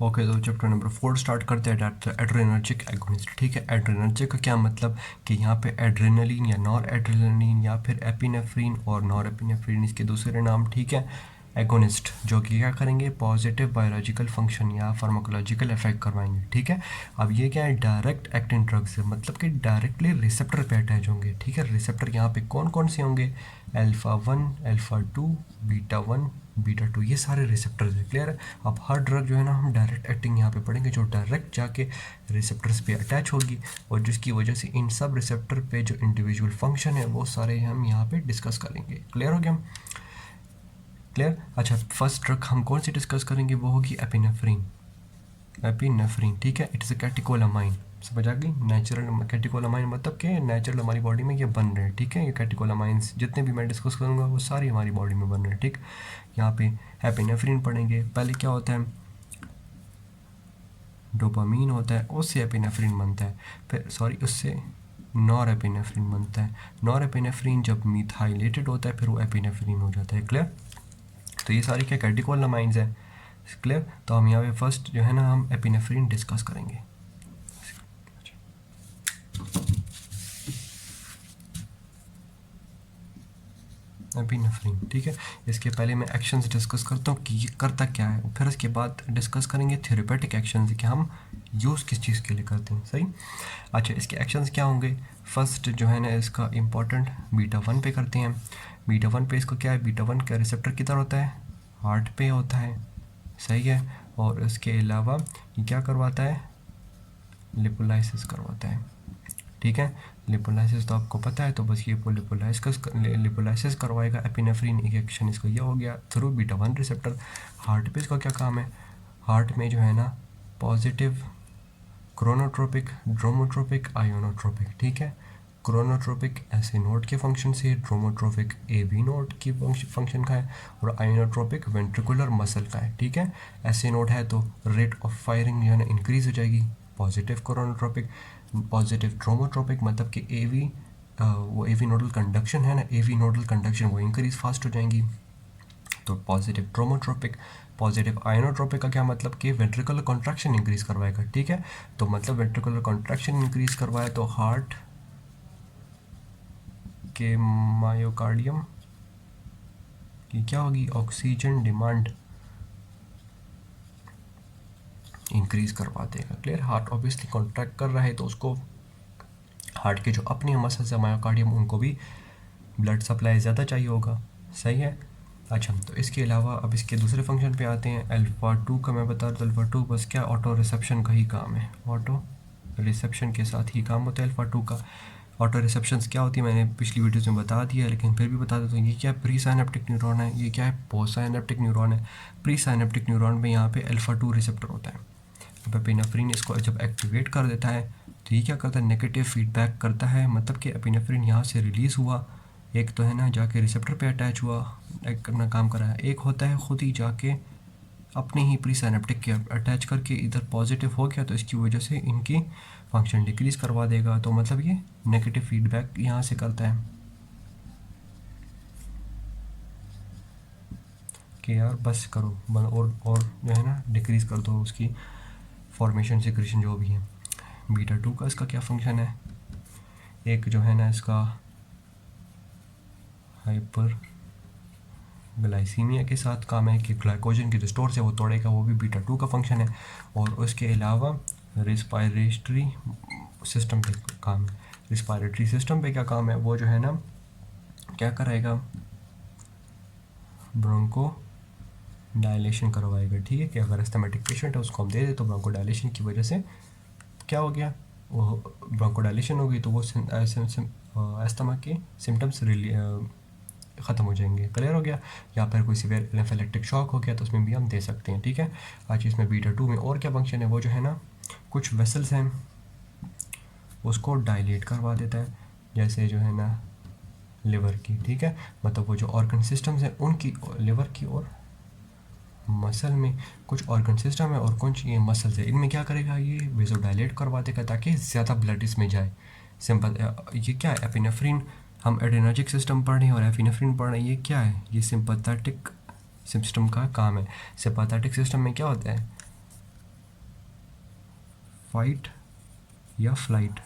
Okay, तो chapter number 4 start करते हैं, एड्रेनर्जिक एगोनिस्ट। ठीक है, एड्रेनर्जिक का क्या मतलब कि यहाँ पे एड्रेनलिन या नॉर एड्रेनलिन या फिर एपिनेफ्रीन और नॉर एपिनेफ्रीन इसके दूसरे नाम। ठीक है, एगोनिस्ट जो कि क्या करेंगे, पॉजिटिव बायोलॉजिकल फंक्शन या फार्माकोलॉजिकल इफेक्ट करवाएंगे। ठीक है, अब ये क्या है, डायरेक्ट एक्टिंग ड्रग्स है, मतलब कि डायरेक्टली रिसेप्टर पे अटैच होंगे। ठीक है, रिसेप्टर यहाँ पे कौन कौन से होंगे, अल्फा 1, अल्फा 2, बीटा 1, बीटा 2, ये सारे रिसेप्टर्स है। क्लियर है। अब हर ड्रग जो है ना हम डायरेक्ट एक्टिंग यहाँ पे पढ़ेंगे, जो डायरेक्ट जाके रिसेप्टर्स पे अटैच होगी और जिसकी वजह से इन सब रिसेप्टर पे जो इंडिविजुअल फंक्शन है वो सारे हम यहाँ पे डिस्कस करेंगे। क्लियर हो गया? क्लियर। अच्छा, फर्स्ट ड्रग हम कौन सी डिस्कस करेंगे, वो होगी एपिनेफ्रीन। एपिनेफ्रीन, ठीक है, इट इज़ अ कैटेकोलामाइन। समझ आ गई? नेचुरल कैटेकोलामाइन मतलब कि नेचुरल हमारी बॉडी में ये बन रहे हैं। ठीक है, ये कैटेकोलामाइंस जितने भी मैं डिस्कस करूँगा वो सारी हमारी बॉडी में बन रहे हैं। ठीक, यहाँ पे एपिनेफ्रीन पढ़ेंगे। पहले क्या होता है, डोपामीन होता है, उससे एपिनेफ्रीन बनता है, फिर सॉरी उससे नॉर एपिनेफ्रीन बनता है। नॉर एपिनेफ्रीन जब मिथाइलेटेड होता है फिर वो एपिनेफ्रीन हो जाता है। क्लियर। तो ये सारी क्या कैटेकोलामाइंस है। क्लियर। तो हम यहाँ पे फर्स्ट जो है ना हम एपिनेफ्रीन डिस्कस करेंगे। एपिनेफ्रीन, ठीक है, इसके पहले मैं एक्शंस डिस्कस करता हूँ कि ये करता क्या है, फिर इसके बाद डिस्कस करेंगे थेरेपेटिक एक्शंस कि हम यूज़ किस चीज़ के लिए करते हैं। सही। अच्छा, इसके एक्शंस क्या होंगे, फर्स्ट जो है ना इसका इम्पोर्टेंट बीटा 1 पे करते हैं। बीटा 1 पे इसको क्या है, बीटा 1 का रिसेप्टर किधर होता है, हार्ट पे होता है। सही है। और इसके अलावा ये क्या करवाता है, लिपोलाइसिस करवाता है। ठीक है, लिपोलाइसिस तो आपको पता है, तो बस ये लिपोलाइसिस करवाएगा। एपिनेफ्रीन एक एक्शन इसका ये हो गया थ्रू बीटा 1 रिसेप्टर। हार्ट पे इसका क्या काम है, हार्ट में जो है ना पॉजिटिव क्रोनोट्रोपिक, ड्रोमोट्रोपिक, आयोनोट्रोपिक। ठीक है, क्रोनोट्रोपिक एसए नोड के फंक्शन से, ड्रोमोट्रोपिक एबी नोड की फंक्शन का है और आयोनोट्रोपिक वेंट्रिकुलर मसल का है। ठीक है, एसए नोड है तो रेट ऑफ फायरिंग जो है ना इंक्रीज हो जाएगी। पॉजिटिव क्रोनोट्रोपिक, पॉजिटिव ड्रोमोट्रोपिक मतलब कि एवी वो एवी नोडल कंडक्शन है ना, एवी नोडल कंडक्शन वो इंक्रीज फास्ट हो जाएंगी। तो पॉजिटिव ड्रोमोट्रोपिक। पॉजिटिव आयोनोट्रोपिक का क्या मतलब कि वेंट्रिकुलर कॉन्ट्रैक्शन इंक्रीज करवाएगा। ठीक है, तो मतलब वेंट्रिकुलर कॉन्ट्रैक्शन इंक्रीज करवाए तो हार्ट के मायोकार्डियम की क्या होगी, ऑक्सीजन डिमांड इंक्रीज करवा देगा। क्लियर। हार्ट ऑब्वियसली कॉन्ट्रैक्ट कर रहा है तो उसको हार्ट के जो अपने मसल्स है मायोकार्डियम उनको भी ब्लड सप्लाई ज़्यादा चाहिए होगा। सही है। अच्छा, तो इसके अलावा अब इसके दूसरे फंक्शन पे आते हैं। अल्फा 2 का मैं बता दूँ, अल्फा 2 बस क्या ऑटो रिसेप्शन का ही काम है, ऑटो रिसेप्शन के साथ ही काम होता है अल्फा 2 का। ऑटो रिसेप्शंस क्या होती है मैंने पिछली वीडियोज़ में बता दिया है, लेकिन फिर भी बता देता हूँ। ये क्या है, प्री साइनेप्टिक न्यूरॉन है, ये क्या है, पोस्ट साइनेप्टिक न्यूरॉन है। प्री साइनेप्टिक न्यूरॉन में यहाँ पे अल्फा 2 रिसेप्टर होता है। अब एपिनेफ्रीन इसको जब एक्टिवेट कर देता है तो ये क्या करता है, नेगेटिव फीडबैक करता है, मतलब कि एपिनेफ्रीन यहाँ से रिलीज़ हुआ, एक तो है ना जाके रिसेप्टर पे अटैच हुआ, एक करना काम करा है, एक होता है खुद ही जाके अपने ही प्री साइनेप्टिक के अटैच करके इधर पॉजिटिव हो गया तो इसकी वजह से इनकी फंक्शन डिक्रीज़ करवा देगा। तो मतलब ये नेगेटिव फीडबैक यहाँ से करता है कि यार बस करो और जो है ना डिक्रीज़ कर दो उसकी फॉर्मेशन सिक्रेशन जो भी है। बीटा 2 का इसका क्या फंक्शन है, एक जो है ना इसका हाइपर ग्लाइसीमिया के साथ काम है कि ग्लाइकोजन की जो स्टोर्स है वो तोड़ेगा, वो भी बीटा 2 का फंक्शन है। और उसके अलावा रिस्पायरेटरी सिस्टम पे काम है। रिस्पायरेटरी सिस्टम पे क्या काम है, वो जो है ना क्या कराएगा, ब्रोंको डायलेशन करवाएगा। ठीक है, कि अगर एस्थमेटिक पेशेंट है उसको हम दे दे तो ब्रोंको डायलेशन की वजह से क्या हो गया, वो ब्रोंको डायलेशन हो गई तो वो अस्थमा के सिम्टम्स ख़त्म हो जाएंगे। क्लियर हो गया। या फिर कोई सीवियर एनाफिलेक्टिक शॉक हो गया तो उसमें भी हम दे सकते हैं। ठीक है। आज इसमें बीटा 2 में और क्या फंक्शन है, वो जो है ना कुछ वेसल्स हैं उसको डायलेट करवा देता है, जैसे जो है ना लिवर की। ठीक है, मतलब वो जो ऑर्गन सिस्टम्स हैं उनकी, लिवर की और मसल में कुछ ऑर्गन सिस्टम है और कुछ ये मसल्स है, इनमें क्या करेगा, ये वेसो डायलेट करवा देगा ताकि ज़्यादा ब्लड इसमें जाए। सिंपल। ये क्या है, एपिनेफ्रीन, हम एड्रेनर्जिक सिस्टम पढ़ रहे हैं और एपिनेफ्रीन पढ़ रहे हैं, ये क्या है, ये सिंपैथेटिक सिस्टम का काम है। सिंपैथेटिक सिस्टम में क्या होता है, फाइट या फ्लाइट,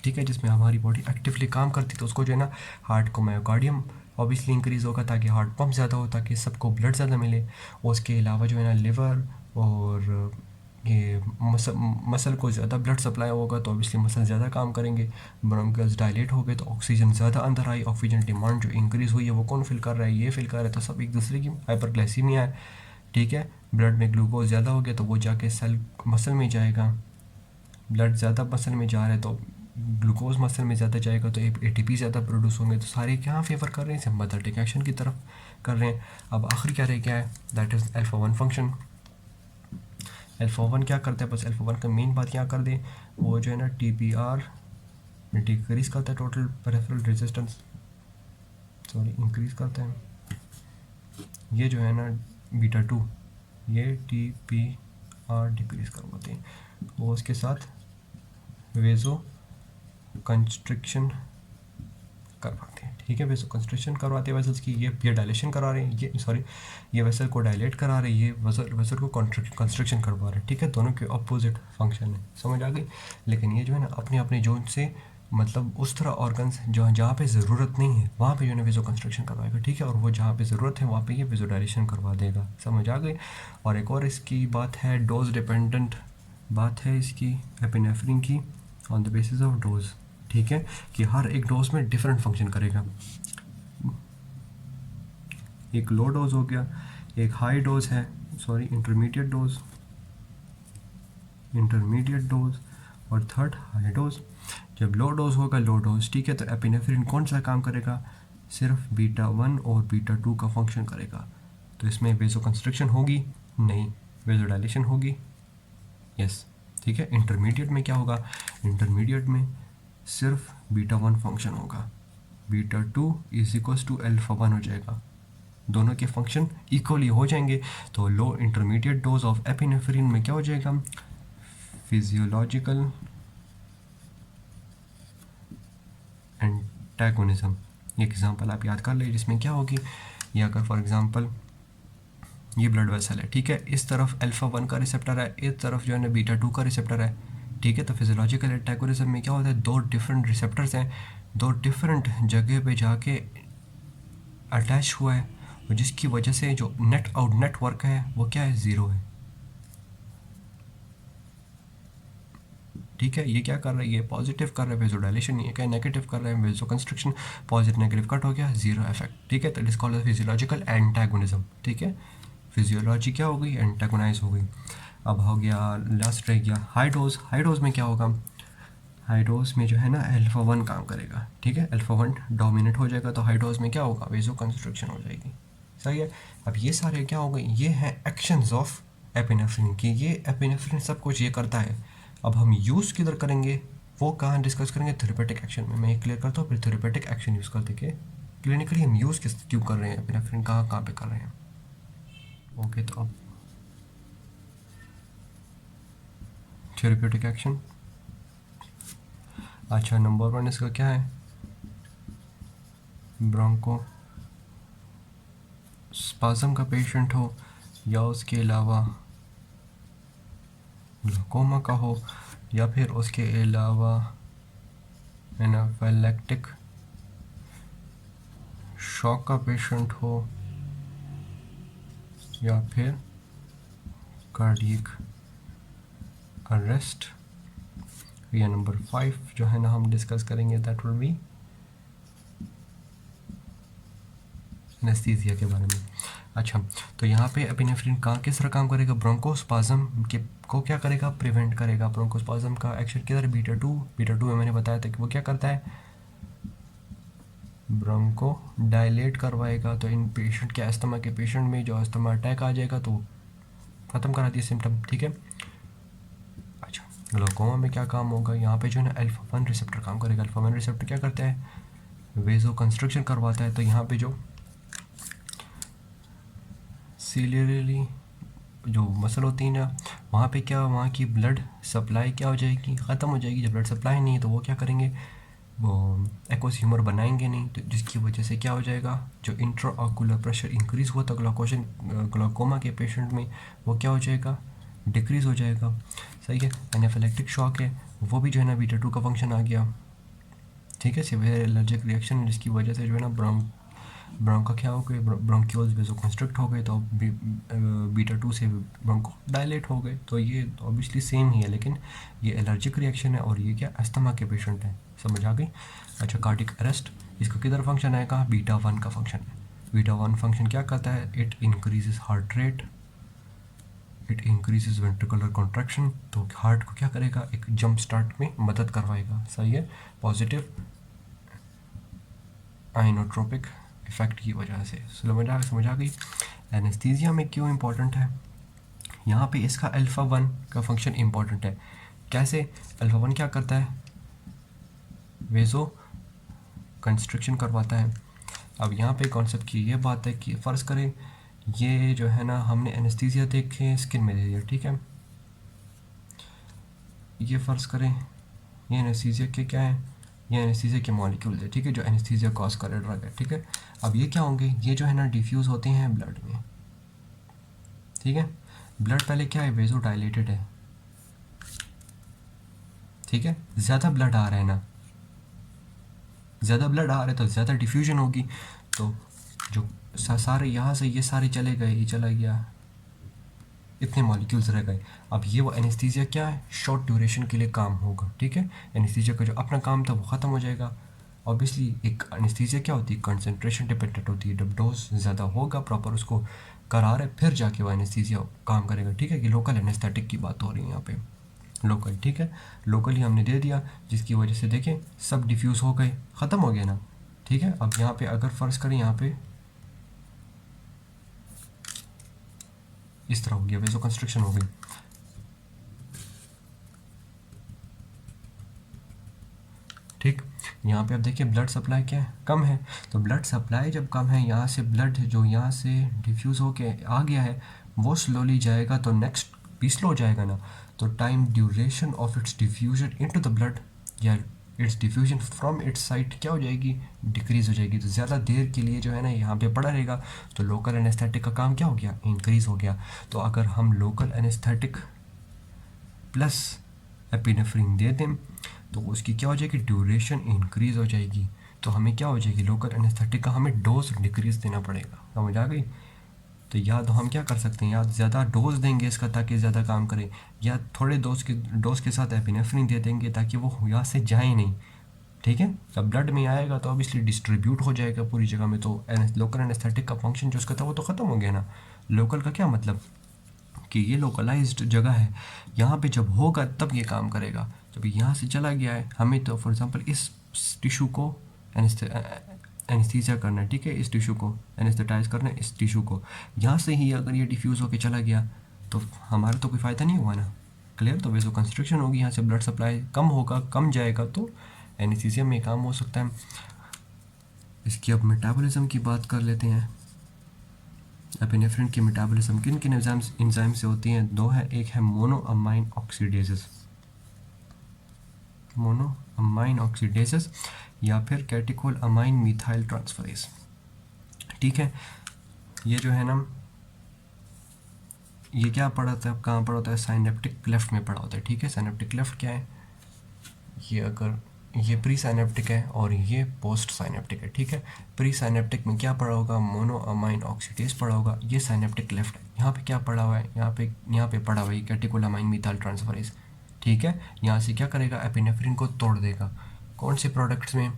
ठीक है, जिसमें हमारी बॉडी एक्टिवली काम करती, तो उसको जो है ना हार्ट को मायोकार्डियम ऑब्वियसली इंक्रीज़ होगा ताकि हार्ट पंप ज़्यादा हो, ताकि सबको ब्लड ज़्यादा मिले। और उसके अलावा जो है ना लिवर और ये मसल को ज़्यादा ब्लड सप्लाई होगा तो ऑब्वियसली मसल ज़्यादा काम करेंगे, ब्रोंकल्स डायलेट हो गए तो ऑक्सीजन ज़्यादा अंदर आई, ऑक्सीजन डिमांड जो इंक्रीज़ हुई है वो कौन फिल कर रहा है, ये फिल कर रहा है, तो सब एक दूसरे की हाइपरग्लाइसीमिया है, ठीक है। ब्लड में ग्लूकोज ज़्यादा हो गया तो वो जाके सेल मसल में जाएगा, ब्लड ज़्यादा मसल में जा रहा है तो ग्लूकोज मसल में ज़्यादा जाएगा तो एटीपी ज़्यादा प्रोड्यूस होंगे, तो सारे क्या फेवर कर रहे हैं, सिम्पैथेटिक एक्शन की तरफ कर रहे हैं। अब आखिर क्या रह गया है, that is alpha 1 function. Alpha 1 क्या करता है, बस अल्फा 1 का मेन बात क्या कर दे, वो जो है ना TPR डिक्रीज़ करता है, total peripheral resistance, sorry increase करता है। ये जो है ना बीटा 2 ये TPR डिक्रीज़ करवाते हैं, और उसके साथ वेजो कंस्ट्रिक्शन करवाते हैं, ठीक है। वेसो कंस्ट्रिक्शन करवाते हैं वेसल्स की, ये डायलेशन करा रहे हैं, ये सॉरी ये वेसल को डायलेट करा रहे हैं, ये वेसल को कंस्ट्रिक्शन करवा रहे हैं, ठीक है। दोनों के अपोजिट फंक्शन है, समझ आ गई। लेकिन ये जो है ना अपने अपने जोन से, मतलब उस तरह ऑर्गन्स जहाँ पे ज़रूरत नहीं है वहाँ पे जो है ना वेसो कंस्ट्रक्शन करवाएगा, ठीक है, और वो जहाँ पे ज़रूरत है वहाँ पे ये वेसो डायलेशन करवा देगा, समझ आ गई। और एक और इसकी बात है, डोज डिपेंडेंट बात है इसकी एपिनेफ्रिन की, on the basis of dose, ठीक है, कि हर एक डोज में डिफरेंट फंक्शन करेगा। एक लो डोज हो गया, एक हाई डोज है, सॉरी इंटरमीडिएट डोज और थर्ड हाई डोज। जब लो डोज होगा लो डोज, ठीक है, तो एपिनेफ्रिन कौन सा काम करेगा, सिर्फ बीटा 1 और बीटा 2 का फंक्शन करेगा। तो इसमें वेसो कंस्ट्रक्शन होगी नहीं, वेसो डायलेशन होगी, यस, ठीक है। इंटरमीडिएट में क्या होगा, इंटरमीडिएट में सिर्फ बीटा 1 फंक्शन होगा, beta 2 is equals to alpha 1 हो जाएगा, दोनों के फंक्शन इक्वली हो जाएंगे। तो लो इंटरमीडिएट डोज ऑफ एपिनेफ्रिन में क्या हो जाएगा, फिजियोलॉजिकल एंटागोनिज्म। एक एग्जांपल आप याद कर ले जिसमें क्या होगी, ये अगर फॉर एग्जांपल ये ब्लड वेसल है, ठीक है, इस तरफ अल्फा 1 का रिसेप्टर है, इस तरफ जो है ना बीटा 2 का रिसेप्टर है, ठीक है। तो फिजियोलॉजिकल एंटागोनिज्म में क्या होता है, दो डिफरेंट रिसेप्टर्स हैं, दो डिफरेंट जगह पे जाके अटैच हुआ है, और जिसकी वजह से जो नेटवर्क है वो क्या है, ज़ीरो है, ठीक है। ये क्या कर रहा है, ये पॉजिटिव कर रहा है वेसो डायलेशन, ये क्या नेगेटिव कर रहा है वेसो कंस्ट्रक्शन, पॉजिटिव नेगेटिव कट हो गया, जीरो इफेक्ट, ठीक है। तो it is called physiological antagonism, ठीक है। फिजियोलॉजी क्या हो गई, एंटागोनाइज हो गई। अब हो गया लास्ट रह गया हाई डोज। हाई डोज में क्या होगा, हाई डोज में जो है ना अल्फा 1 काम करेगा, ठीक है, अल्फा 1 डोमिनेट हो जाएगा, तो हाई डोज में क्या होगा, वेसो कंस्ट्रक्शन हो जाएगी, सही है। अब ये सारे क्या हो गए, ये हैं एक्शंस ऑफ एपिनेफ्रिन की, ये एपिनेफ्रिन सब कुछ ये करता है। अब हम यूज़ किधर करेंगे, वो कहाँ डिस्कस करेंगे, थेरेपेटिक एक्शन में। मैं ये क्लियर करता हूँ, फिर थेरेपेटिक एक्शन यूज़ करते के क्लिनिकली हम यूज़ क्यों कर रहे हैं, एपिनेफ्रिन कहाँ कहाँ पे कर रहे हैं। ओके, तो अब थेरेपेटिक एक्शन, अच्छा नंबर 1 इसका क्या है, ब्रोंको स्पाज्म का पेशेंट हो या उसके अलावा ग्लूकोमा का हो, या फिर उसके अलावा एनाफाइलैक्टिक शॉक का पेशेंट हो, या फिर कार्डियक अरेस्ट, या नंबर 5 जो है ना हम डिस्कस करेंगे दैट विल बी एनेस्थीसिया के बारे में। अच्छा, तो यहाँ पे एपिनेफ्रिन कहाँ किस तरह काम करेगा, ब्रोंकोस्पाज्म के को क्या करेगा, प्रिवेंट करेगा। ब्रोंकोस्पाज्म का एक्शन किधर, बीटा 2 में मैंने बताया था कि वो क्या करता है, ब्रोंको डायलेट करवाएगा। तो इन पेशेंट के अस्थमा के पेशेंट में जो अस्थमा अटैक आ जाएगा तो ख़त्म करा दिए सिम्टम, ठीक है। अच्छा, ग्लूकोमा में क्या काम होगा, यहाँ पे जो है ना अल्फा 1 रिसेप्टर काम करेगा। अल्फा 1 रिसेप्टर क्या करता है, वेसो कंस्ट्रक्शन करवाता है। तो यहाँ पे जो सीलियरली जो मसल होती है ना, वहाँ पे क्या, वहाँ की ब्लड सप्लाई क्या हो जाएगी, ख़त्म हो जाएगी। जब ब्लड सप्लाई नहीं है तो वो क्या करेंगे, वो एक्वस ह्यूमर बनाएंगे नहीं, तो जिसकी वजह से क्या हो जाएगा, जो इंट्राऑक्यूलर प्रेशर इंक्रीज़ हुआ था ग्लूकोमा के पेशेंट में, वो क्या हो जाएगा, डिक्रीज़ हो जाएगा। सही है। एनाफिलेक्टिक शॉक है, वो भी जो है ना बीटा 2 का फंक्शन आ गया, ठीक है। सिवियर एलर्जिक रिएक्शन जिसकी वजह से जो है ना ब्रोंका क्या हो गए, ब्रोंक्यूल्स वेसोकंस्ट्रिक्ट हो गए, तो बीटा 2 से ब्रोंको डायलेट हो गए। तो ये ऑब्वियसली सेम ही है, लेकिन ये एलर्जिक रिएक्शन है और ये क्या अस्थमा के पेशेंट हैं, समझ आ गई। अच्छा, कार्डिक अरेस्ट, इसका किधर फंक्शन आएगा, बीटा 1 का फंक्शन है। बीटा 1 फंक्शन क्या करता है, it increases heart rate, it increases ventricular contraction, तो हार्ट को क्या करेगा, एक जंप स्टार्ट में मदद करवाएगा, सही है। पॉजिटिव आइनोट्रोपिक इफेक्ट की वजह से, समझ आ गई। एनेस्थीसिया में क्यों इंपॉर्टेंट है, यहाँ पे इसका अल्फ़ा 1 का फंक्शन इंपॉर्टेंट है। कैसे, अल्फ़ा 1 क्या करता है, वेजो कंस्ट्रक्शन करवाता है। अब यहाँ पे कॉन्सेप्ट की ये बात है कि फ़र्ज़ करें ये जो है ना हमने एनेस्थीसिया देखे स्किन में दे दिया, ठीक है। ये फ़र्ज़ करें ये एनेस्थीसिया के क्या है, ये एनेस्थीसिया के मॉलिक्यूल है, ठीक है, जो एनेस्थीसिया कॉज कर ड्रग है, ठीक है। अब ये क्या होंगे, ये जो है ना डिफ्यूज़ होते हैं ब्लड में, ठीक है। ब्लड पहले क्या है, वेजो डायलेटेड है, ठीक है। ज़्यादा ब्लड आ रहा है ना, ज़्यादा ब्लड आ रहा है तो ज़्यादा डिफ्यूजन होगी, तो जो सारे यहाँ से ये सारे चले गए, ये चला गया, इतने मॉलिक्यूल्स रह गए। अब ये वो एनेस्थीसिया क्या है, शॉर्ट ड्यूरेशन के लिए काम होगा, ठीक है। एनेस्थीसिया का जो अपना काम था वो ख़त्म हो जाएगा। ऑब्वियसली एक एनेस्थीसिया क्या होती है, कंसंट्रेशन डिपेंडेंट होती है, जब डोज ज़्यादा होगा प्रॉपर उसको करार है फिर जाके वो एनेस्थीसिया काम करेगा, ठीक है। कि लोकल एनेस्थेटिक की बात हो रही है यहाँ पे, लोकल, ठीक है। लोकल ही हमने दे दिया, जिसकी वजह से देखें सब डिफ्यूज़ हो गए, ख़त्म हो गया ना, ठीक है। अब यहाँ पे अगर फ़र्ज़ करें यहाँ पे इस तरह हो गया, वेसो कंस्ट्रक्शन हो गई, ठीक। यहाँ पे अब देखिए ब्लड सप्लाई क्या है, कम है, तो ब्लड सप्लाई जब कम है, यहाँ से ब्लड जो यहाँ से डिफ्यूज़ होके आ गया है वो स्लोली जाएगा, तो नेक्स्ट भी स्लो जाएगा ना, तो time duration of its diffusion into the blood या its diffusion from its site क्या हो जाएगी, डिक्रीज़ हो जाएगी। तो ज़्यादा देर के लिए जो है ना यहाँ पे पड़ा रहेगा, तो लोकल एनेस्थेटिक का काम क्या हो गया, इंक्रीज़ हो गया। तो अगर हम लोकल एनेस्थेटिक प्लस एपिनेफ्रिन दे दें तो उसकी क्या हो जाएगी, ड्यूरेशन इंक्रीज़ हो जाएगी, तो हमें क्या हो जाएगी, लोकल एनेस्थेटिक का हमें डोज डिक्रीज़ देना पड़ेगा, समझ आ गई। तो या तो हम क्या कर सकते हैं, या ज़्यादा डोज देंगे इसका ताकि ज़्यादा काम करे, या थोड़े डोज के साथ एपिनेफ्रिन दे देंगे ताकि वो यहाँ से जाए नहीं, ठीक है। जब ब्लड में आएगा तो ऑब्वियसली डिस्ट्रीब्यूट हो जाएगा पूरी जगह में, तो लोकल एनेस्थेटिक का फंक्शन जो उसका था वो तो ख़त्म हो गया ना। लोकल का क्या मतलब कि ये लोकलाइज्ड जगह है, यहाँ पे जब होगा तब ये काम करेगा। जब यहाँ से चला गया है, हमें तो फॉर एग्जांपल इस टिश्यू को एनेस्थीसिया करना है, ठीक है, इस टिश्यू को एनेस्थेटाइज करना है, इस टिश्यू को। यहाँ से ही अगर ये डिफ्यूज़ होकर चला गया तो हमारा तो कोई फ़ायदा नहीं हुआ ना, क्लियर। तो वेसो कंस्ट्रक्शन होगी, यहाँ से ब्लड सप्लाई कम होगा, कम जाएगा, तो एनेस्थीसिया में काम हो सकता है। इसकी अब मेटाबॉलिज्म की बात कर लेते हैं। एपिनेफ्रिन की मेटाबॉलिज्म किन किन एंजाइम से होती हैं, दो है, एक है मोनोअमाइन ऑक्सीडेजेस, मोनोअमाइन ऑक्सीडेजेस, या फिर कैटेकोल अमाइन मिथाइल ट्रांसफरेज, ठीक है। ये जो है ना ये क्या पढ़ा था, कहाँ पढ़ा होता है, साइनेप्टिक क्लेफ्ट में पढ़ा होता है, ठीक है। साइनेप्टिक क्लेफ्ट क्या है, ये अगर ये प्री साइनेप्टिक है और ये पोस्ट साइनेप्टिक है, ठीक है। प्री साइनेप्टिक में क्या पढ़ा होगा, मोनोअमाइन ऑक्सीडेज पढ़ा होगा, ये साइनेप्टिक लेफ्ट है। यहाँ पे क्या पढ़ा हुआ है, यहाँ पे पढ़ा हुआ है कैटेकोलामाइन मिथाइल ट्रांसफरेज, ठीक है। यहाँ से क्या करेगा, एपिनेफ्रिन को तोड़ देगा। कौन से प्रोडक्ट्स में,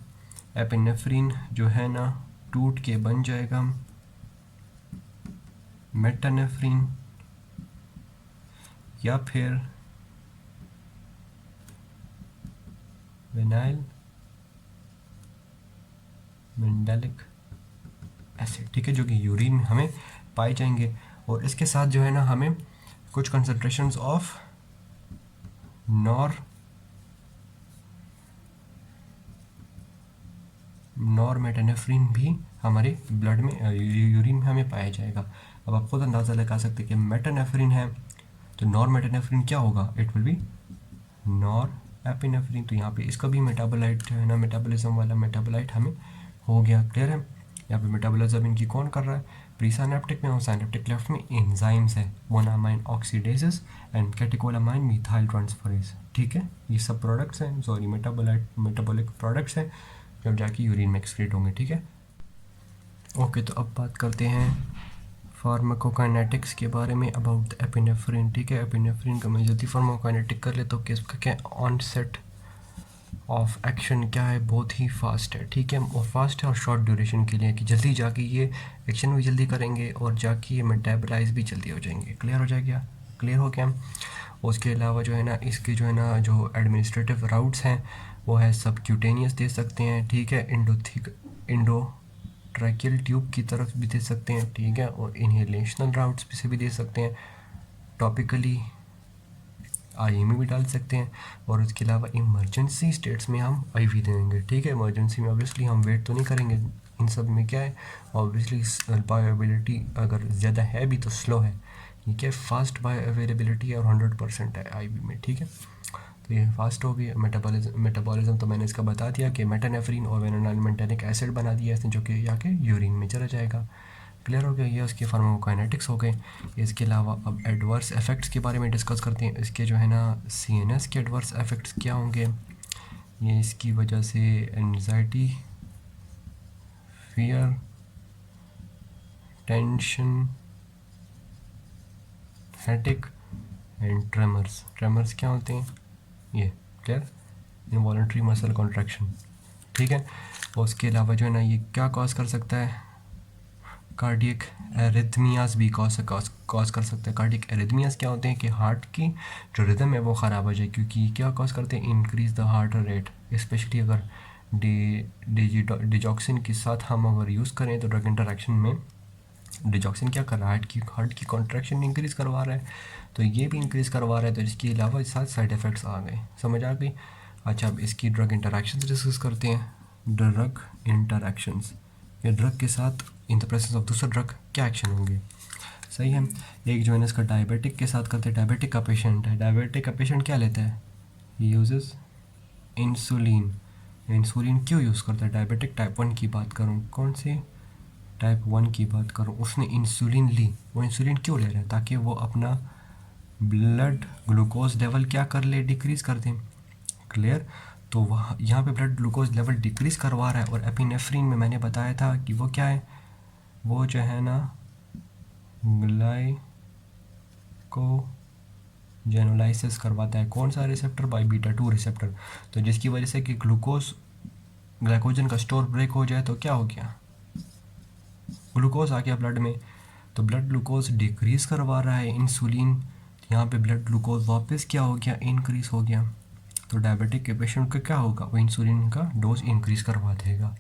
एपिनेफ्रिन जो है ना टूट के बन जाएगा मेटानेफ्रिन या फिर विनाइल मेंडेलिक एसिड, ठीक है, जो कि यूरिन में हमें पाए जाएंगे। और इसके साथ जो है ना हमें कुछ कंसंट्रेशंस ऑफ नॉरमेटेनेफ्रिन भी हमारे ब्लड में यूरिन में हमें पाया जाएगा। अब आप खुद अंदाज़ा लगा सकते हैं कि मेटानेफ्रिन है तो नॉरमेटेनेफ्रिन क्या होगा, it will be nor epinephrine. तो यहाँ पे इसका भी मेटाबोलाइट जो है ना, मेटाबॉलिज्म वाला मेटाबोलाइट हमें हो गया, क्लियर है। यहाँ पे मेटाबॉलिज्म इनकी कौन कर रहा है, प्री साइनेप्टिक में और साइनेप्टिक लेफ्ट में एंजाइम्स है, मोनामाइन ऑक्सीडेजेस एंड कैटेकोलामाइन मिथाइल ट्रांसफरेज। ठीक है, ये सब प्रोडक्ट्स हैं, सॉरी मेटाबॉलिक प्रोडक्ट्स हैं जब जाके यूरिन में एक्सक्रीट होंगे। ठीक है, ओके, तो अब बात करते हैं फार्माकोकाइनेटिक्स के बारे में अबाउट एपिनेफ्रिन। ठीक है, एपिनेफ्रिन का मैं जल्दी फार्माकोकाइनेटिक कर लेता हूँ कि इसका क्या ऑनसेट ऑफ एक्शन क्या है, बहुत ही फास्ट है। ठीक है, और फास्ट है और शॉर्ट ड्यूरेशन के लिए कि जल्दी जाके ये एक्शन भी जल्दी करेंगे और जाके ये मेटाबलाइज भी जल्दी हो जाएंगे। क्लियर हो जाएगा, क्लियर हो गया। उसके अलावा जो है ना इसके जो है ना जो एडमिनिस्ट्रेटिव राउट्स हैं वो है सबक्यूटेनियस दे सकते हैं। ठीक है, इंडो ट्रैकियल ट्यूब की तरफ भी दे सकते हैं। ठीक है, और इनहेलेशनल राउट्स से भी दे सकते हैं, टॉपिकली आई में भी डाल सकते हैं। और उसके अलावा इमरजेंसी स्टेट्स में हम IV देंगे। ठीक है, इमरजेंसी में ऑब्वियसली हम वेट तो नहीं करेंगे, इन सब में क्या है ऑब्वियसली बायोअवेलेबिलिटी अगर ज़्यादा है भी तो स्लो है, ये क्या फास्ट बायोअवेलेबिलिटी है और 100% है IV में। ठीक है, तो ये फास्ट हो गई। मेटाबॉलिज्म तो मैंने इसका बता दिया कि मेटानेफ्रिन और वेनोनाइलमेंटेनिक एसिड बना दिया इसने जो कि जाके यूरिन में चला जाएगा। क्लियर हो गया, ये उसके फार्माकोकाइनेटिक्स हो गए। इसके अलावा अब एडवर्स इफेक्ट्स के बारे में डिस्कस करते हैं। इसके जो है ना CNS के एडवर्स इफेक्ट्स क्या होंगे, ये इसकी वजह से anxiety, fear, tension, headache and tremors क्या होते हैं ये, क्लियर, इनवॉलंटरी मसल कॉन्ट्रैक्शन। ठीक है, और उसके अलावा जो है ना ये क्या कॉज कर सकता है, कार्डियक एरिथमियाज भी कॉज कर सकता है। कार्डियक एरिथमियाज क्या होते हैं कि हार्ट की जो रिदम है वो ख़राब हो जाए, क्योंकि क्या कॉज करते हैं, increase the heart rate. Specially अगर डिजॉक्सिन के साथ हम अगर यूज़ करें तो ड्रग इंटरेक्शन में डिजॉक्सिन क्या कर रहा है, हार्ट की कॉन्ट्रैक्शन इंक्रीज करवा रहा है, तो ये भी इंक्रीज़ करवा रहा है। तो इसके अलावा इस साथ साइड इफ़ेक्ट्स आ गए, समझ आ गई। अच्छा, अब इसकी ड्रग इंटरेक्शंस डिस्कस करते हैं। ड्रग इंटरेक्शंस, ये ड्रग के साथ इन द प्रेजेंस ऑफ दूसरा ड्रग क्या एक्शन होंगे, सही है। एक जो है ना इसका डायबिटिक के साथ करते हैं, डायबिटिक का पेशेंट है, डायबिटिक का पेशेंट क्या लेता है, यूजेस इंसुलिन। इंसुलिन क्यों यूज़ करता है, डायबिटिक टाइप 1 की बात करूँ, कौन सी टाइप 1 की बात करूँ, उसने इंसुलिन ली। वो इंसुलिन क्यों ले रहा है, ताकि वो अपना ब्लड ग्लूकोज लेवल क्या कर ले, डिक्रीज़ कर दें। क्लियर, तो वहाँ यहाँ पे ब्लड ग्लूकोज लेवल डिक्रीज़ करवा रहा है। और एपिनेफ्रिन में मैंने बताया था कि वो क्या है, वो जो है ना ग्लाइकोजेनोलाइसिस करवाता है। कौन सा रिसेप्टर, बाई बीटा 2 रिसेप्टर। तो जिसकी वजह से कि ग्लाइकोजन का स्टोर ब्रेक हो जाए तो क्या हो गया, ग्लूकोज आ गया ब्लड में, तो ब्लड ग्लूकोज डिक्रीज़ करवा रहा है इंसुलिन, यहाँ पे ब्लड ग्लूकोज वापस क्या हो गया, इंक्रीज़ हो गया। तो डायबिटिक के पेशेंट का क्या होगा, वो इंसुलिन का डोज इंक्रीज़ करवा देगा।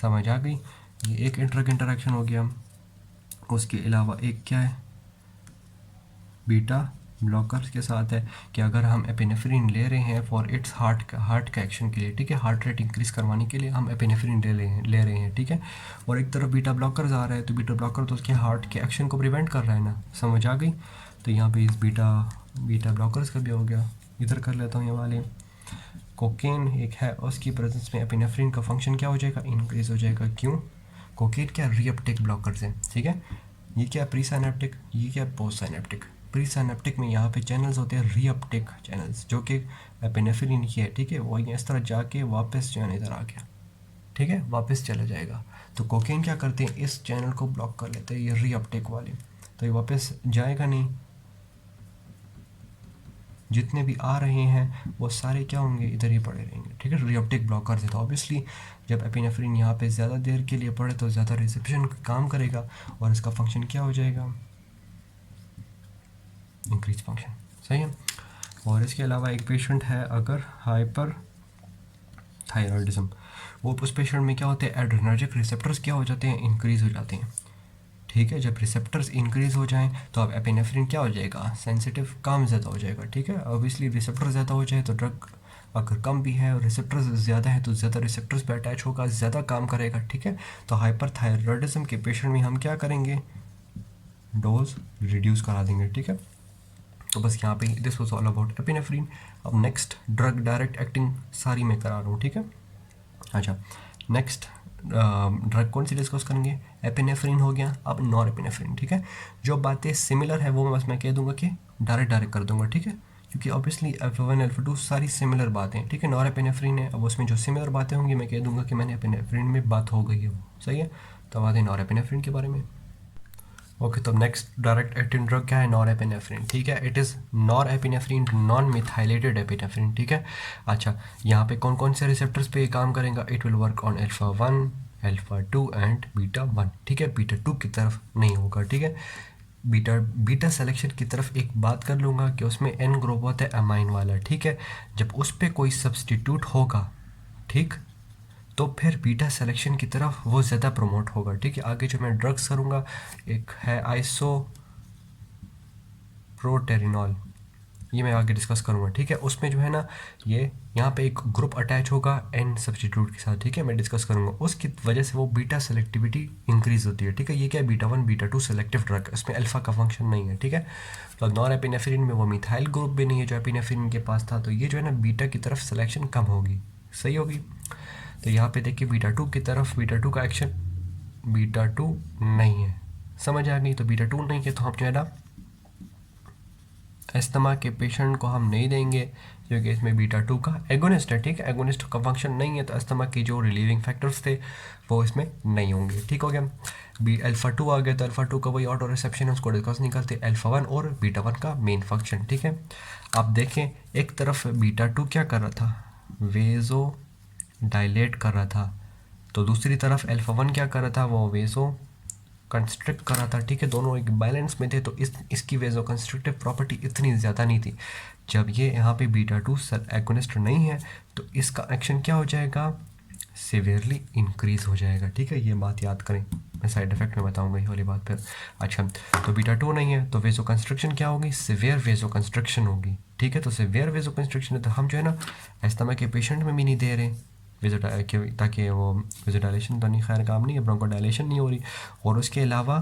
समझ आ गई, ये एक ड्रग इंटरेक्शन हो गया। उसके अलावा एक क्या है, बीटा ब्लॉकर्स के साथ है कि अगर हम एपिनेफ्रिन ले रहे हैं फॉर इट्स हार्ट का एक्शन के लिए, ठीक है, हार्ट रेट इंक्रीज़ करवाने के लिए हम एपिनेफ्रिन ले रहे हैं, ठीक है। और एक तरफ बीटा ब्लॉकर्स आ रहा है, तो बीटा ब्लॉकर तो उसके हार्ट के एक्शन को प्रिवेंट कर रहा है ना, समझ आ गई। तो यहाँ पे इस बीटा ब्लॉकर्स का भी हो गया। इधर कर लेता हूँ ये वाले, कोकेन एक है, उसकी प्रेजेंस में एपिनेफ्रिन का फंक्शन क्या हो जाएगा, इंक्रीज़ हो जाएगा। क्यों, कोकेन क्या रीअपटेक ब्लॉकर्स है, ठीक है। ये क्या प्री साइनेप्टिक, ये क्या पोस्ट साइनेप्टिक। प्री साइनेप्टिक में यहाँ पे चैनल्स होते हैं रीअपटेक चैनल्स, जो कि एपिनेफ्रिन की है, ठीक है, वो ये इस तरह जाके वापस जो है इधर आ गया, ठीक है, वापस चला जाएगा। तो कोकेन क्या करते हैं, इस चैनल को ब्लॉक कर लेते हैं, ये रीअपटेक वाले, तो ये वापस जाएगा नहीं। जितने भी आ रहे हैं वो सारे क्या होंगे, इधर ही पड़े रहेंगे, ठीक है। रीअपटेक ब्लॉकर्स है, तो ऑब्वियसली जब एपिनेफ्रिन यहाँ पे ज़्यादा देर के लिए पड़े तो ज़्यादा रिसेप्शन काम करेगा और इसका फंक्शन क्या हो जाएगा, इंक्रीज फंक्शन, सही है। और इसके अलावा एक पेशेंट है अगर हाइपर थायराइडिज्म, वो उस पेशेंट में क्या होते हैं, एड्रेनर्जिक रिसेप्टर्स क्या हो जाते हैं, इंक्रीज़ हो जाते हैं, ठीक है। जब रिसेप्टर्स इंक्रीज़ हो जाएं तो अब एपिनेफ्रिन क्या हो जाएगा, सेंसिटिव, काम ज़्यादा हो जाएगा, ठीक है। ऑब्वियसली रिसेप्टर ज़्यादा हो जाए तो ड्रग अगर कम भी है और रिसेप्टर्स ज़्यादा है तो ज़्यादा रिसेप्टर्स पे अटैच होगा, ज़्यादा काम करेगा, ठीक है। तो हाइपरथायरॉयडिज्म के पेशेंट में हम क्या करेंगे, डोज रिड्यूस करा देंगे, ठीक है। तो बस यहाँ पे this was all about epinephrine. अब नेक्स्ट ड्रग डायरेक्ट एक्टिंग सारी मैं करा रहा हूँ, ठीक है। अच्छा, नेक्स्ट ड्रग कौन सी डिस्कस करेंगे, एपिनेफ्रिन हो गया, अब नॉरएपिनेफ्रिन, ठीक है। जो बातें सिमिलर है वो बस मैं कह दूंगा कि डायरेक्ट कर दूंगा, ठीक है, क्योंकि ऑब्वियसली अल्फा 1 अल्फा 2 सारी सिमिलर बातें हैं, ठीक है। नॉरएपिनेफ्रिन है, अब उसमें जो सिमिलर बातें होंगी मैं कह दूंगा कि मैंने एपिनेफ्रिन में बात हो गई है वो, सही है। तो बात है नॉरएपिनेफ्रिन के बारे में। ओके, तो नेक्स्ट डायरेक्ट एक्टिंग ड्रग क्या है, नॉरएपिनेफ्रिन, ठीक है। It is norepinephrine, non methylated epinephrine, ठीक है। अच्छा, यहाँ पे कौन कौन से रिसेप्टर्स पे ये काम करेगा, it will work on alpha 1 alpha 2 and beta 1, ठीक है। बीटा 2 की तरफ नहीं होगा, ठीक है। बीटा बीटा सेलेक्शन की तरफ एक बात कर लूँगा कि उसमें एन ग्रुप होता है अमाइन वाला, ठीक है। जब उस पर कोई सब्सटीट्यूट होगा, ठीक, तो फिर बीटा सिलेक्शन की तरफ वो ज़्यादा प्रमोट होगा, ठीक है। आगे जो मैं ड्रग्स करूँगा, एक है आइसोप्रोटेरिनॉल, ये मैं आगे डिस्कस करूँगा, ठीक है। उसमें जो है ना, ये यहाँ पे एक ग्रुप अटैच होगा एन सब्स्टिट्यूट के साथ, ठीक है, मैं डिस्कस करूँगा। उसकी वजह से वो बीटा सेलेक्टिविटी इंक्रीज होती है, ठीक है। ये क्या है, बीटा 1 बीटा 2 सेलेक्टिव ड्रग, इसमें अल्फा का फंक्शन नहीं है, ठीक है। तो नॉन एपिनेफ्रिन में वो मिथाइल ग्रुप भी नहीं है जो एपिनेफ्रिन के पास था, तो ये जो है ना बीटा की तरफ सिलेक्शन कम होगी, सही होगी। तो यहाँ पे देखिए बीटा 2 की तरफ, बीटा 2 का एक्शन बीटा 2 नहीं है, समझ आ गई। तो बीटा 2 नहीं है तो हम जो है ना अस्थमा के पेशेंट को हम नहीं देंगे, क्योंकि इसमें बीटा 2 का एगोनिस्ट है, ठीक है। एगोनिस्ट का फंक्शन नहीं है, तो अस्थमा की जो रिलीविंग फैक्टर्स थे वो इसमें नहीं होंगे, ठीक हो गया। बी अल्फा 2 आ गया, तो अल्फा 2 का वही ऑटो रिसेप्शन है, उसको डिस्कस नहीं करते। अल्फा 1 और बीटा 1 का मेन फंक्शन, ठीक है। आप देखें, एक तरफ बीटा 2 क्या कर रहा था, वेजो डायलेट कर रहा था, तो दूसरी तरफ अल्फा 1 क्या कर रहा था, वो वेजो कंस्ट्रिक्ट कर रहा था, ठीक है। दोनों एक बैलेंस में थे, तो इसकी वेजो कंस्ट्रिक्टिव प्रॉपर्टी इतनी ज़्यादा नहीं थी। जब ये यहाँ पे बीटा 2 एगोनिस्ट नहीं है, तो इसका एक्शन क्या हो जाएगा, सिवियरली इंक्रीज हो जाएगा, ठीक है। ये बात याद करें, मैं साइड इफेक्ट में बताऊंगा ये वाली बात फिर। अच्छा, तो बीटा 2 नहीं है, तो वेजो कंस्ट्रक्शन क्या होगी, सिवियर वेजो कंस्ट्रक्शन होगी, ठीक है। तो सिवियर वेजो कंस्ट्रक्शन है, तो हम जो है ना अस्थमा के पेशेंट में भी नहीं दे रहे ताकि वो विजुडाइलेशन तो नहीं, खैर काम नहीं है, ब्रोंकोडाइलेशन नहीं हो रही। और उसके अलावा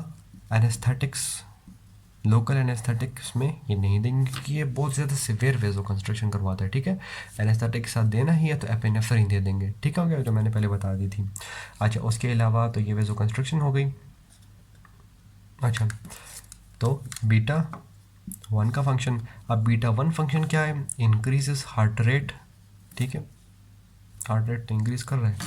एनेस्थेटिक्स, लोकल एनेस्थेटिक्स में ये नहीं देंगे, क्योंकि ये बहुत ज़्यादा सिवियर वेजो कंस्ट्रक्शन करवाता है, ठीक है। एनेस्थेटिक के साथ देना ही है तो एपिनेफ्रिन दे देंगे, ठीक हो गया, जो मैंने पहले बता दी थी। अच्छा, उसके अलावा तो ये वेजो कंस्ट्रक्शन हो गई। अच्छा, तो बीटा 1 का फंक्शन, अब बीटा 1 फंक्शन क्या है, इंक्रीजेस हार्ट रेट, ठीक है। हार्ट रेट इंक्रीज कर रहा है,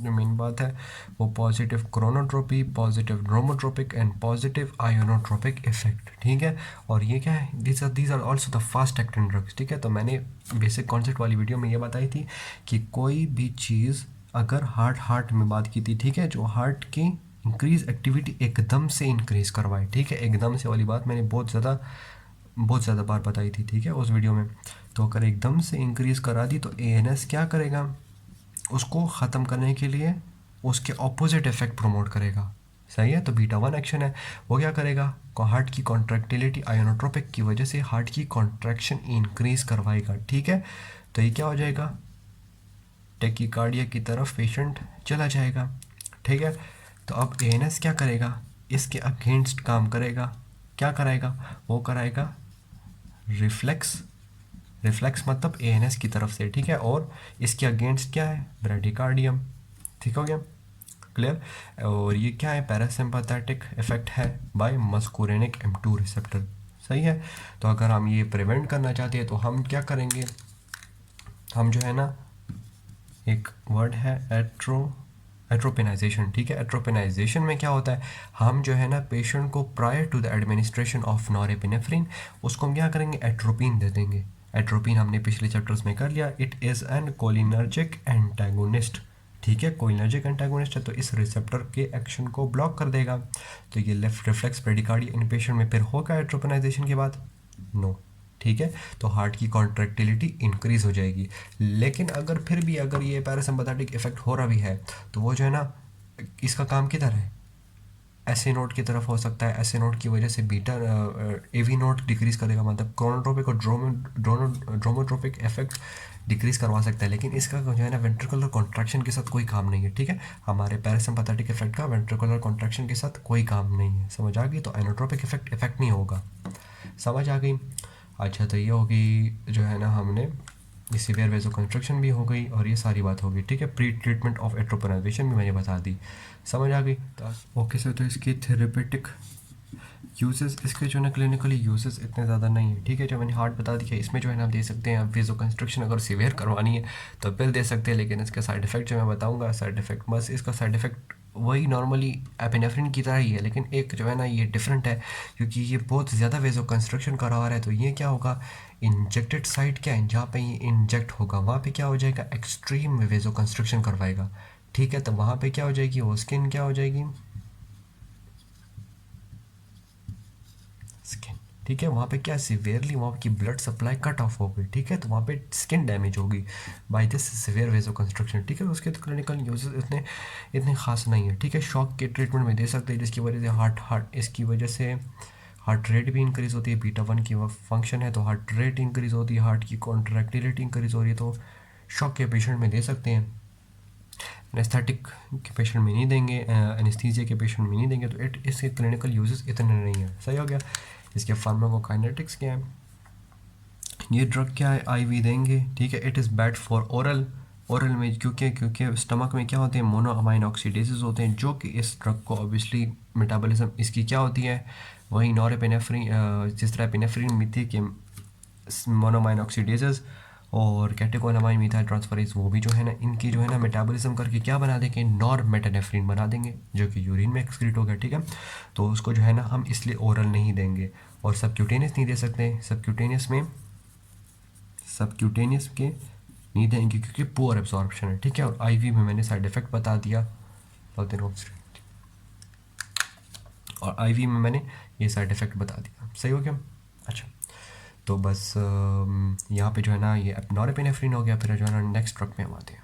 जो मेन बात है वो positive chronotropy, positive dromotropic and positive ionotropic effect, ठीक है। और ये क्या है, these are also the fast acting drugs, ठीक है। तो मैंने बेसिक कॉन्सेप्ट वाली वीडियो में ये बताई थी कि कोई भी चीज़ अगर हार्ट में बात की थी, ठीक है, जो हार्ट की इंक्रीज एक्टिविटी एकदम से इंक्रीज करवाए, ठीक है। एकदम से वाली बात मैंने बहुत ज़्यादा बार बताई थी, ठीक है, उस वीडियो में। तो अगर एकदम से इंक्रीज़ करा दी तो एएनएस क्या करेगा, उसको ख़त्म करने के लिए उसके ऑपोजिट इफेक्ट प्रमोट करेगा, सही है। तो बीटा 1 एक्शन है, वो क्या करेगा, हार्ट की कॉन्ट्रैक्टिलिटी आयोनोट्रोपिक की वजह से हार्ट की कॉन्ट्रैक्शन इंक्रीज़ करवाएगा, ठीक है। तो ये क्या हो जाएगा, टेकिकार्डिया की तरफ पेशेंट चला जाएगा, ठीक है। तो अब एएनएस क्या करेगा, इसके अगेंस्ट काम करेगा, क्या कराएगा, वो कराएगा रिफ्लेक्स मतलब एएनएस की तरफ से, ठीक है। और इसके अगेंस्ट क्या है, ब्रेडिकार्डियम, ठीक हो गया, क्लियर। और ये क्या है, पैरासिम्पैथेटिक इफेक्ट है बाय मस्कुरेनिक M2 रिसेप्टर, सही है। तो अगर हम ये प्रिवेंट करना चाहते हैं तो हम क्या करेंगे, हम जो है ना, एक वर्ड है एट्रोपिनाइजेशन, ठीक है। एट्रोपिनाइजेशन में क्या होता है, हम जो है ना पेशेंट को prior to the administration of norepinephrine उसको हम क्या करेंगे, एट्रोपिन दे देंगे। एट्रोपिन हमने पिछले चैप्टर्स में कर लिया, it is an cholinergic antagonist, ठीक है। कोलिनर्जिक एंटागोनिस्ट है, तो इस रिसेप्टर के एक्शन को ब्लॉक कर देगा। तो ये लेफ्ट रिफ्लेक्स ब्रेडिकार्डिया इन पेशेंट में फिर होगा एट्रोपिनाइजेशन के बाद, नो, ठीक है। तो हार्ट की कॉन्ट्रैक्टिलिटी इंक्रीज हो जाएगी। लेकिन अगर फिर भी अगर ये पैरासिम्पैथेटिक इफेक्ट हो रहा भी है, तो वो जो है ना, इसका काम किधर है, एसए नोट की तरफ हो सकता है। एसए नोट की वजह से बीटा एवी नोट डिक्रीज करेगा, मतलब क्रोनोट्रोपिक और ड्रोमोट्रोपिक इफेक्ट डिक्रीज करवा सकता है। लेकिन इसका जो है ना वेंट्रिकुलर कॉन्ट्रैक्शन के साथ कोई काम नहीं है, ठीक है। हमारे पैरासिम्पैथेटिक इफेक्ट का वेंट्रिकुलर कॉन्ट्रैक्शन के साथ कोई काम नहीं है, समझ आ गई। तो एनोट्रोपिक इफेक्ट नहीं होगा, समझ आ गई। अच्छा, तो ये होगी जो है ना हमने ये सीवियर वेजो कंस्ट्रक्शन भी हो गई और ये सारी बात हो गई, ठीक है। प्री ट्रीटमेंट ऑफ एट्रोपिनर्वेशन भी मैंने बता दी, समझ आ गई। तो ओके सर, तो इसकी थेरेपेटिक यूजेस, इसके जो है ना क्लिनिकली यूजेस इतने ज़्यादा नहीं है, ठीक है। जो मैंने हार्ट बता दिया, इसमें जो है ना आप दे सकते हैं, आप वेजो कंस्ट्रक्शन अगर सीवियर करवानी है तो बिल दे सकते हैं, लेकिन इसका साइड इफेक्ट जो मैं बताऊंगा, साइड इफेक्ट बस इसका साइड इफेक्ट वही नॉर्मली एपिनेफ्रिन की तरह ही है, लेकिन एक जो है ना ये डिफरेंट है, क्योंकि ये बहुत ज़्यादा वेजो कंस्ट्रक्शन करवा रहा है। तो ये क्या होगा, इंजेक्टेड साइट क्या है, जहाँ पे ये इंजेक्ट होगा वहाँ पे क्या हो जाएगा, एक्सट्रीम वेजो कंस्ट्रक्शन करवाएगा, ठीक है। तो वहाँ पे क्या हो जाएगी, वो स्किन क्या हो जाएगी, स्किन, ठीक है। वहाँ पे क्या सिवियरली वहाँ की ब्लड सप्लाई कट ऑफ हो गई, ठीक है। तो वहाँ पे स्किन डैमेज होगी बाय दिस सिवियर वेजो कंस्ट्रक्शन, ठीक है। तो उसके तो क्लिनिकल यूजेस इतने इतने खास नहीं है, ठीक है। शॉक के ट्रीटमेंट में दे सकते हैं, जिसकी वजह से हार्ट इसकी वजह से हार्ट रेट भी इंक्रीज़ होती है, बीटा 1 की वो फंक्शन है, तो हार्ट रेट इंक्रीज़ होती है, हार्ट की कॉन्ट्रैक्टिलिटी इंक्रीज़ हो रही है, तो शॉक के पेशेंट में दे सकते हैं। एनेस्थेटिक के पेशेंट में नहीं देंगे, एनेस्थीसिया के पेशेंट में नहीं देंगे, तो इसके क्लिनिकल यूजेस इतने नहीं है, सही हो गया। इसके फार्माकोकाइनेटिक्स क्या है, ये ड्रग क्या है, आईवी देंगे, ठीक है। It is bad for oral, oral में क्योंकि स्टमक में क्या होते हैं, मोनोअमाइन ऑक्सीडेजेस होते हैं, जो कि इस ड्रग को ऑब्वियसली मेटाबॉलिज्म इसकी क्या होती है, वही नॉरेपिनेफ्रिन, जिस तरह एपिनेफ्रिन में थी कि मोनोअमाइन ऑक्सीडेजेस और कैटेकोलामाइन मिथाइल ट्रांसफरेज, वो भी जो है ना इनकी जो है ना मेटाबॉलिज्म करके क्या बना देंगे, नॉरमेटानेफ्रिन बना देंगे, जो कि यूरिन में एक्सक्रीट हो गया, ठीक है। तो उसको जो है ना हम इसलिए ओरल नहीं देंगे, और सबक्यूटेनियस नहीं दे सकते, सबक्यूटेनियस के नहीं देंगे क्योंकि पुअर एब्जॉर्प्शन है, ठीक है। और आईवी में मैंने साइड इफेक्ट बता दिया, और आईवी में मैंने ये साइड इफेक्ट बता दिया, सही हो गया। अच्छा, तो बस यहाँ पे जो है ना ये नॉरेपिनेफ्रिन हो गया, फिर जो है ना नेक्स्ट ड्रग में हम आते हैं।